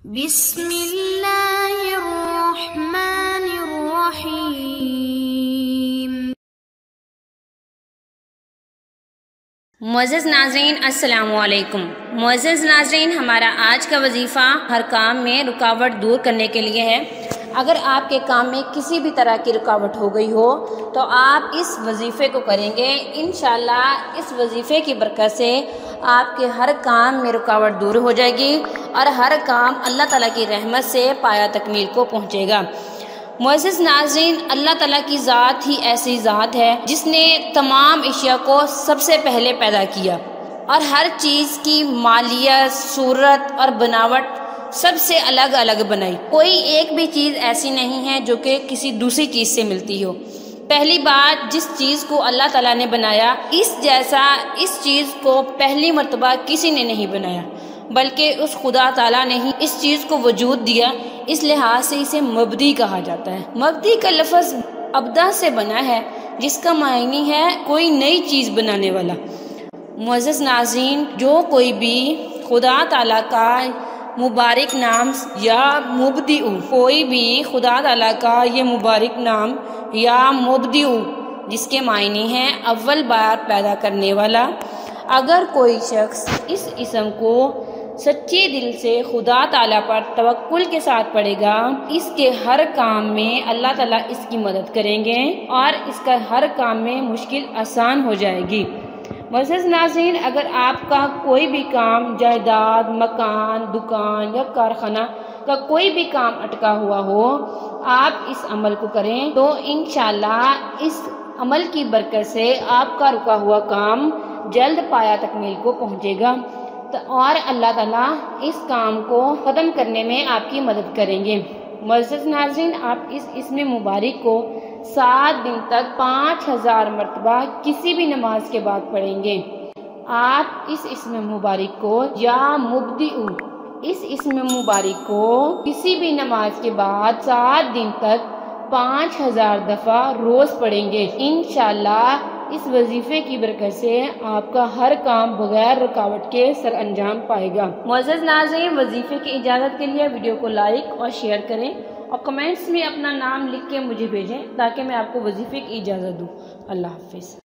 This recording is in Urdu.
بسم اللہ الرحمن الرحیم۔ معزز ناظرین السلام علیکم۔ معزز ناظرین، ہمارا آج کا وظیفہ ہر کام میں رکاوٹ دور کرنے کے لیے ہے۔ اگر آپ کے کام میں کسی بھی طرح کی رکاوٹ ہو گئی ہو تو آپ اس وظیفے کو کریں گے، انشاءاللہ اس وظیفے کی برکت سے آپ کے ہر کام میں رکاوٹ دور ہو جائے گی اور ہر کام اللہ تعالیٰ کی رحمت سے پایہ تکمیل کو پہنچے گا۔ معزز ناظرین، اللہ تعالیٰ کی ذات ہی ایسی ذات ہے جس نے تمام اشیاء کو سب سے پہلے پیدا کیا اور ہر چیز کی مالیت، صورت اور بناوٹ سب سے الگ الگ بنائی۔ کوئی ایک بھی چیز ایسی نہیں ہے جو کہ کسی دوسری چیز سے ملتی ہو۔ پہلی بات، جس چیز کو اللہ تعالیٰ نے بنایا اس جیسا اس چیز کو پہلی مرتبہ کسی نے نہیں بنایا، بلکہ اس خدا تعالیٰ نے ہی اس چیز کو وجود دیا۔ اس لحاظ سے اسے مبدی کہا جاتا ہے۔ مبدی کا لفظ ابدا سے بنا ہے جس کا معنی ہے کوئی نئی چیز بنانے والا۔ معزز ناظرین، جو کوئی بھی خدا تعالیٰ کا مبارک نام یا مبدی، کوئی بھی خدا تعالیٰ کا یہ مبارک نام یا مبدی جس کے معنی ہیں اول بار پیدا کرنے والا، اگر کوئی شخص اس اسم کو سچے دل سے خدا تعالیٰ پر توکل کے ساتھ پڑھے گا، اس کے ہر کام میں اللہ تعالیٰ اس کی مدد کریں گے اور اس کا ہر کام میں مشکل آسان ہو جائے گی۔ معزز ناظرین، اگر آپ کا کوئی بھی کام، جائیداد، مکان، دکان یا کارخانہ کا کوئی بھی کام اٹکا ہوا ہو، آپ اس عمل کو کریں تو انشاءاللہ اس عمل کی برکت سے آپ کا رکا ہوا کام جلد پایہ تکمیل کو پہنچے گا اور اللہ تعالیٰ اس کام کو ختم کرنے میں آپ کی مدد کریں گے۔ معزز ناظرین، آپ اس اسم مبارک کو 7 دن تک 5000 مرتبہ کسی بھی نماز کے بعد پڑھیں گے۔ آپ اس اسم مبارک کو یا مبدی اس اسم مبارک کو کسی بھی نماز کے بعد 7 دن تک 5000 دفعہ روز پڑھیں گے۔ انشاءاللہ اس وظیفے کی برکت سے آپ کا ہر کام بغیر رکاوٹ کے سر انجام پائے گا۔ معزز ناظرین، وظیفے کی اجازت کے لیے ویڈیو کو لائک اور شیئر کریں اور کمنٹس میں اپنا نام لکھ کے مجھے بھیجیں تاکہ میں آپ کو وظیفے کی اجازت دوں۔ اللہ حافظ۔